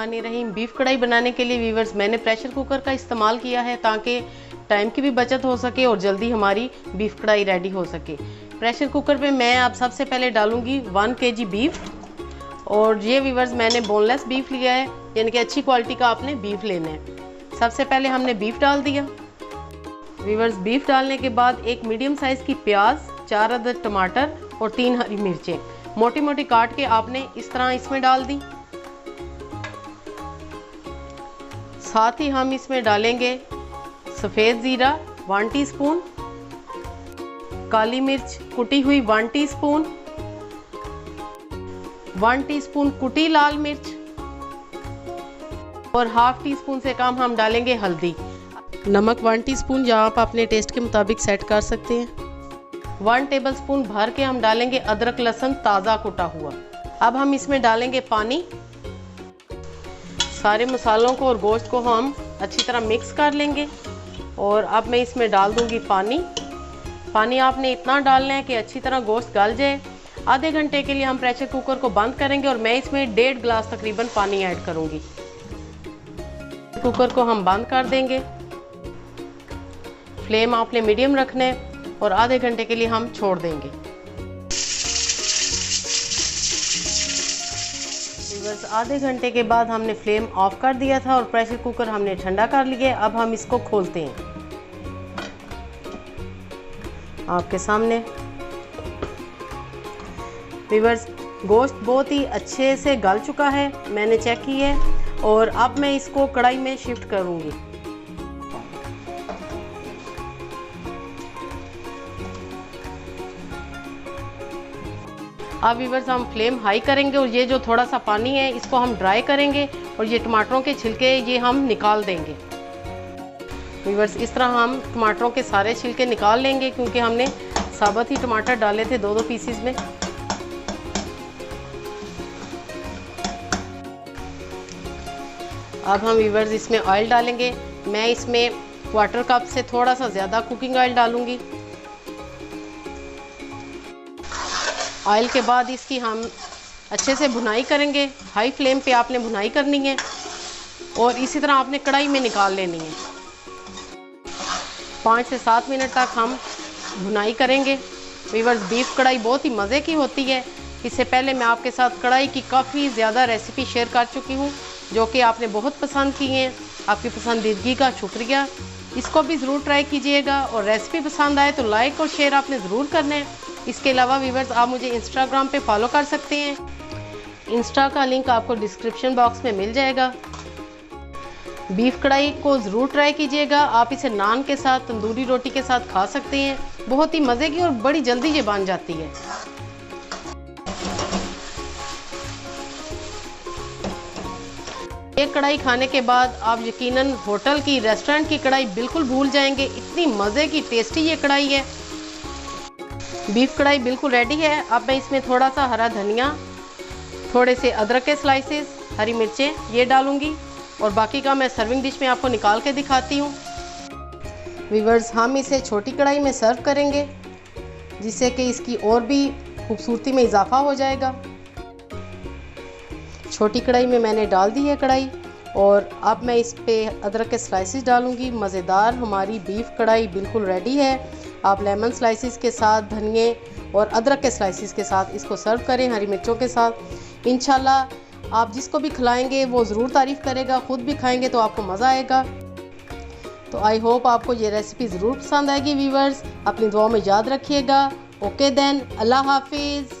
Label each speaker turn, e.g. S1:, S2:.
S1: बिस्मिल्लाहिर्रहमानिर्रहीम। बीफ कढ़ाई बनाने के लिए व्यूअर्स मैंने प्रेशर कुकर का इस्तेमाल किया है ताकि टाइम की भी बचत हो सके और जल्दी हमारी बीफ कढ़ाई रेडी हो सके। प्रेशर कुकर पे मैं अब सबसे पहले डालूंगी 1 kg बीफ। और ये व्यूअर्स मैंने बोनलेस बीफ लिया है, यानी कि अच्छी क्वालिटी का आपने बीफ लेना है। सबसे पहले हमने बीफ डाल दिया। व्यूअर्स बीफ डालने के बाद एक मीडियम साइज़ की प्याज, 4 अदद टमाटर और 3 हरी मिर्चें मोटी मोटी काट के आपने इस तरह इसमें डाल दी। साथ ही हम इसमें डालेंगे सफ़ेद ज़ीरा 1 टीस्पून, काली मिर्च कुटी हुई 1 टीस्पून, 1 टीस्पून कुटी लाल मिर्च और ½ टीस्पून से कम हम डालेंगे हल्दी। नमक 1 टीस्पून, या आप अपने टेस्ट के मुताबिक सेट कर सकते हैं। 1 टेबलस्पून भर के हम डालेंगे अदरक लहसुन ताज़ा कुटा हुआ। अब हम इसमें डालेंगे पानी। सारे मसालों को और गोश्त को हम अच्छी तरह मिक्स कर लेंगे। और अब मैं इसमें डाल दूंगी पानी। पानी आपने इतना डालना है कि अच्छी तरह गोश्त गल जाए। आधे घंटे के लिए हम प्रेशर कुकर को बंद करेंगे और मैं इसमें 1.5 गिलास तकरीबन पानी ऐड करूंगी। कुकर को हम बंद कर देंगे। फ्लेम आपने मीडियम रखना है और आधे घंटे के लिए हम छोड़ देंगे। बस आधे घंटे के बाद हमने फ्लेम ऑफ कर दिया था और प्रेशर कुकर हमने ठंडा कर लिया। अब हम इसको खोलते हैं आपके सामने। व्यूअर्स गोश्त बहुत ही अच्छे से गल चुका है, मैंने चेक की है। और अब मैं इसको कढ़ाई में शिफ्ट करूंगी। अब व्यूअर्स हम फ्लेम हाई करेंगे और ये जो थोड़ा सा पानी है इसको हम ड्राई करेंगे और ये टमाटरों के छिलके ये हम निकाल देंगे। व्यूअर्स इस तरह हम टमाटरों के सारे छिलके निकाल लेंगे क्योंकि हमने साबुत ही टमाटर डाले थे 2-2 पीसीज में। अब हम व्यूअर्स इसमें ऑयल डालेंगे। मैं इसमें 1/4 कप से थोड़ा सा ज़्यादा कुकिंग ऑयल डालूंगी। ऑयल के बाद इसकी हम अच्छे से भुनाई करेंगे। हाई फ्लेम पे आपने भुनाई करनी है और इसी तरह आपने कढ़ाई में निकाल लेनी है। 5 से 7 मिनट तक हम भुनाई करेंगे। व्यूअर्स बीफ कढ़ाई बहुत ही मज़े की होती है। इससे पहले मैं आपके साथ कढ़ाई की काफ़ी ज़्यादा रेसिपी शेयर कर चुकी हूँ जो कि आपने बहुत पसंद की हैं। आपकी पसंदीदगी का शुक्रिया। इसको भी ज़रूर ट्राई कीजिएगा और रेसिपी पसंद आए तो लाइक और शेयर आपने ज़रूर करना है। इसके अलावा व्यूअर्स आप मुझे इंस्टाग्राम पे फॉलो कर सकते हैं। इंस्टा का लिंक आपको डिस्क्रिप्शन बॉक्स में मिल जाएगा। बीफ कढ़ाई को ज़रूर ट्राई कीजिएगा। आप इसे नान के साथ, तंदूरी रोटी के साथ खा सकते हैं। बहुत ही मज़े की और बड़ी जल्दी ये बन जाती है। एक कढ़ाई खाने के बाद आप यकीनन होटल की, रेस्टोरेंट की कढ़ाई बिल्कुल भूल जाएंगे। इतनी मज़े की टेस्टी ये कढ़ाई है। बीफ कढ़ाई बिल्कुल रेडी है। अब मैं इसमें थोड़ा सा हरा धनिया, थोड़े से अदरक के स्लाइसेस, हरी मिर्चें ये डालूंगी और बाकी का मैं सर्विंग डिश में आपको निकाल के दिखाती हूँ। व्यूअर्स हम इसे छोटी कढ़ाई में सर्व करेंगे जिससे कि इसकी और भी खूबसूरती में इजाफा हो जाएगा। छोटी कढ़ाई में मैंने डाल दी है कढ़ाई और अब मैं इस पे अदरक के स्लाइसेस डालूंगी। मज़ेदार हमारी बीफ कढ़ाई बिल्कुल रेडी है। आप लेमन स्लाइसेस के साथ, धनिए और अदरक के स्लाइसेस के साथ इसको सर्व करें, हरी मिर्चों के साथ। इंशाल्लाह आप जिसको भी खिलाएंगे वो ज़रूर तारीफ़ करेगा। ख़ुद भी खाएंगे तो आपको मज़ा आएगा। तो आई होप आपको ये रेसिपी ज़रूर पसंद आएगी। व्यूअर्स अपनी दुआओं में याद रखिएगा। ओके देन, अल्लाह हाफिज़।